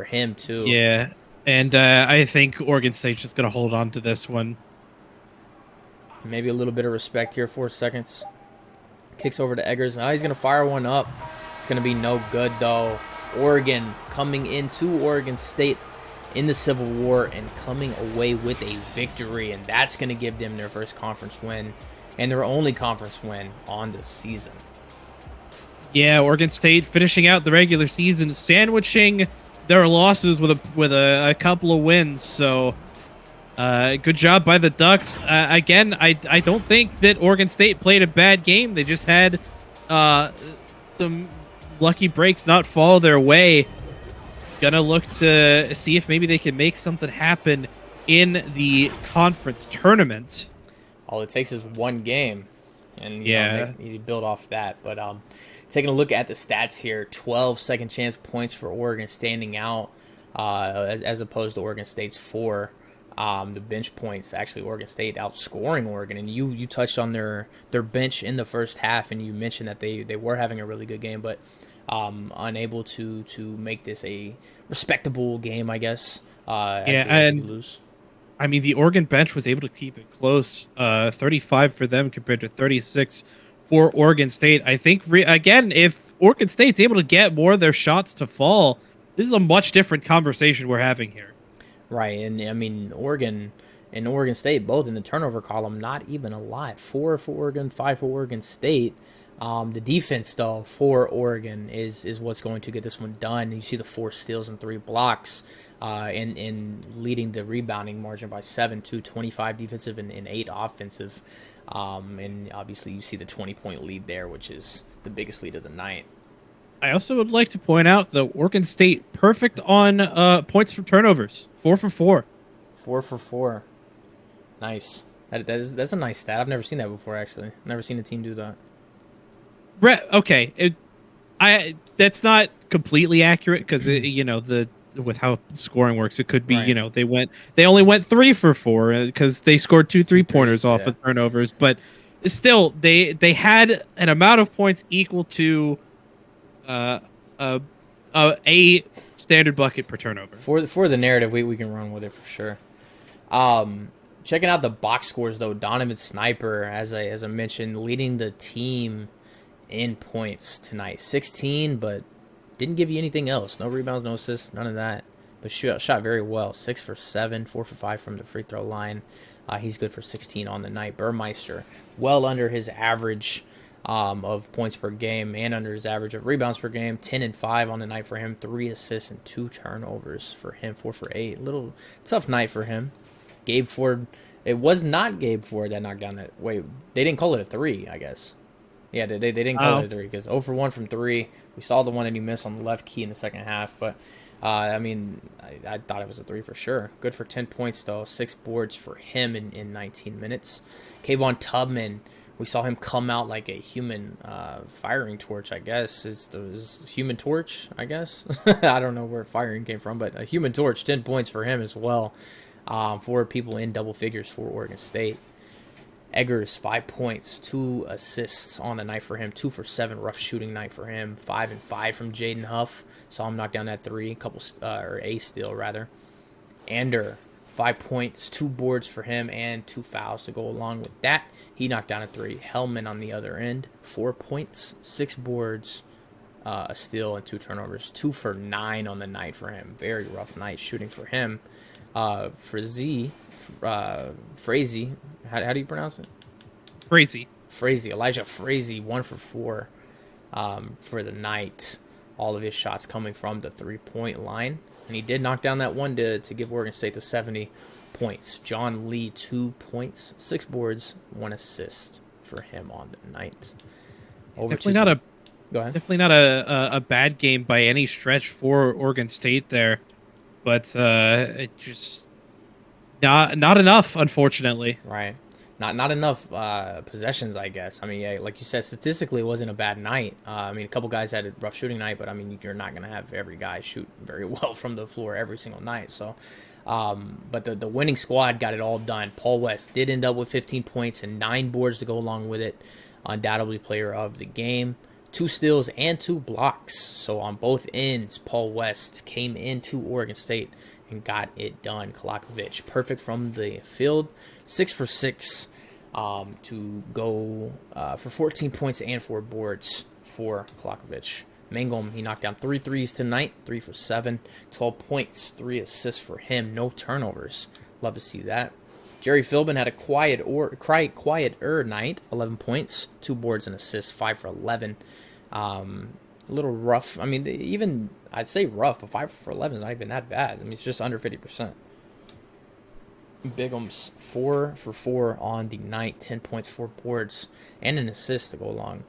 A: him, too.
B: Yeah, and I think Oregon State's just going to hold on to this one.
A: Maybe a little bit of respect here. 4 seconds. Kicks over to Eggers. Now he's going to fire one up. It's going to be no good, though. Oregon coming into Oregon State in the Civil War and coming away with a victory, and that's going to give them their first conference win and their only conference win on the season.
B: Yeah, Oregon State finishing out the regular season, sandwiching their losses with a couple of wins. So, good job by the Ducks. Again, I don't think that Oregon State played a bad game. They just had some lucky breaks not fall their way. Gonna look to see if maybe they can make something happen in the conference tournament.
A: All it takes is one game, and
B: yeah,
A: you build off that. But taking a look at the stats here, 12 second chance points for Oregon standing out as opposed to Oregon State's 4. The bench points, actually Oregon State outscoring Oregon, and you touched on their bench in the first half, and you mentioned that they were having a really good game, but unable to make this a respectable game, I guess.
B: And
A: lose.
B: I mean, the Oregon bench was able to keep it close, 35 for them compared to 36 for Oregon State. I think, again, if Oregon State's able to get more of their shots to fall, this is a much different conversation we're having here.
A: Right, and I mean, Oregon and Oregon State, both in the turnover column, not even a lot. 4 for Oregon, 5 for Oregon State. The defense, though, for Oregon is what's going to get this one done. You see the 4 steals and 3 blocks, and leading the rebounding margin by 7 to 25 defensive and 8 offensive. And obviously you see the 20-point lead there, which is the biggest lead of the night.
B: I also would like to point out that Oregon State perfect on points from turnovers, 4 for 4.
A: 4 for 4. Nice. That's a nice stat. I've never seen that before, actually. Never seen a team do that.
B: Okay, that's not completely accurate because with how scoring works, it could be right. They only went 3 for 4 because they scored 2 3-pointers off of turnovers, but still they had an amount of points equal to a standard bucket per turnover.
A: For the narrative, we can run with it for sure. Checking out the box scores though, Donovan Sniper, as I mentioned, leading the team in points tonight, 16, but didn't give you anything else. No rebounds, no assists, none of that. But shot very well. 6 for 7, 4 for 5 from the free throw line. He's good for 16 on the night. Burmeister, well under his average of points per game and under his average of rebounds per game. 10 and 5 on the night for him. 3 assists and 2 turnovers for him. 4 for 8. Little tough night for him. Gabe Ford. It was not Gabe Ford that knocked down that. Wait, they didn't call it a 3, I guess. Yeah, they didn't call it a 3 because 0 for 1 from 3. We saw the one that he missed on the left key in the second half, but I mean, I thought it was a 3 for sure. Good for 10 points, though. 6 boards for him in 19 minutes. Kayvon Tubman, we saw him come out like a human firing torch, I guess. Is human torch, I guess? I don't know where firing came from, but a human torch, 10 points for him as well. 4 people in double figures for Oregon State. Eggers, 5 points, 2 assists on the night for him, 2 for 7, rough shooting night for him, 5 and 5 from Jaden Huff. Saw him knock down that 3, or a steal rather. Ander, 5 points, 2 boards for him, and 2 fouls to go along with that. He knocked down a 3. Hellman on the other end, 4 points, 6 boards, a steal, and 2 turnovers. 2 for 9 on the night for him. Very rough night shooting for him. Frazee, how do you pronounce it?
B: Crazy.
A: Elijah Frazee, 1 for 4 for the night. All of his shots coming from the 3-point line. And he did knock down that one to give Oregon State the 70 points. John Lee, 2 points, 6 boards, 1 assist for him on the night.
B: Definitely not a bad game by any stretch for Oregon State there, but it just not enough, unfortunately.
A: Right. Not enough possessions, I guess. I mean, yeah, like you said, statistically, it wasn't a bad night. I mean, a couple guys had a rough shooting night, but I mean, you're not going to have every guy shoot very well from the floor every single night. So, but the winning squad got it all done. Paul West did end up with 15 points and 9 boards to go along with it. Undoubtedly player of the game. 2 steals and 2 blocks. So on both ends, Paul West came into Oregon State and got it done. Kolakovic, perfect from the field. 6 for 6 to go for 14 points and 4 boards for Kolakovic. Mangum, he knocked down 3 threes tonight, 3 for 7, 12 points, 3 assists for him, no turnovers. Love to see that. Jerry Philbin had a quieter night, 11 points, 2 boards and assists, 5 for 11. A little rough. I mean, even I'd say rough, but 5 for 11 is not even that bad. I mean, it's just under 50%. Bigum's 4 for 4 on the night, 10 points, 4 boards, and an assist to go along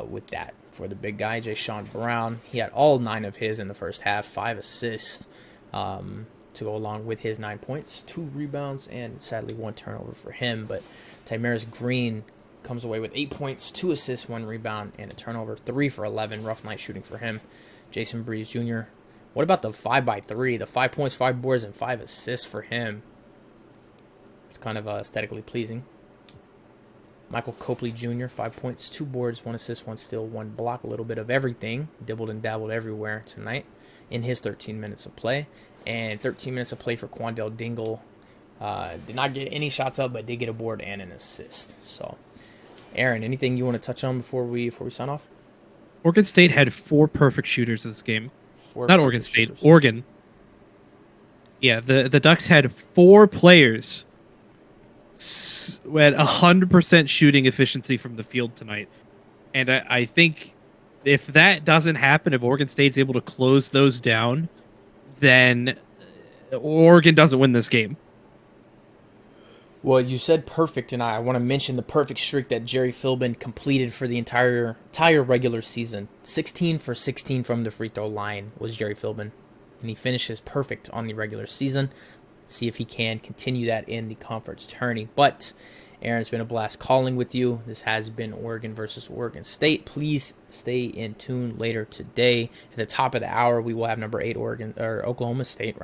A: with that. For the big guy, Jay Sean Brown, he had all 9 of his in the first half, 5 assists to go along with his 9 points, 2 rebounds, and sadly 1 turnover for him. But Tymaris Green comes away with 8 points, 2 assists, 1 rebound, and a turnover, 3 for 11. Rough night shooting for him. Jason Breeze Jr. What about the 5x3? The 5 points, 5 boards, and 5 assists for him. It's kind of aesthetically pleasing. Michael Copley Jr., 5 points, 2 boards, 1 assist, 1 steal, 1 block, a little bit of everything. Dibbled and dabbled everywhere tonight in his 13 minutes of play. And 13 minutes of play for Quandale Dingle. Did not get any shots up, but did get a board and an assist. So, Aaron, anything you want to touch on before we sign off?
B: Oregon State had 4 perfect shooters this game. Not Oregon State,
A: shooters.
B: Oregon. Yeah, the Ducks had 4 players at 100% shooting efficiency from the field tonight. And I think if that doesn't happen, if Oregon State's able to close those down, then Oregon doesn't win this game.
A: Well, you said perfect, and I want to mention the perfect streak that Jerry Philbin completed for the entire regular season. 16 for 16 from the free throw line was Jerry Philbin, and he finishes perfect on the regular season. Let's see if he can continue that in the conference tourney. But, Aaron, it's been a blast calling with you. This has been Oregon versus Oregon State. Please stay in tune later today. At the top of the hour, we will have number 8 Oklahoma State,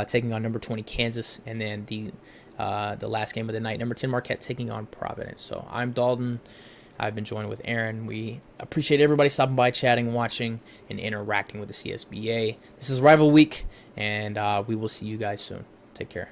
A: taking on number 20 Kansas, and then the last game of the night, number 10 Marquette taking on Providence. So I'm Dalton. I've been joined with Aaron. We appreciate everybody stopping by, chatting, watching, and interacting with the CSBA. This is Rival Week, and we will see you guys soon. Take care.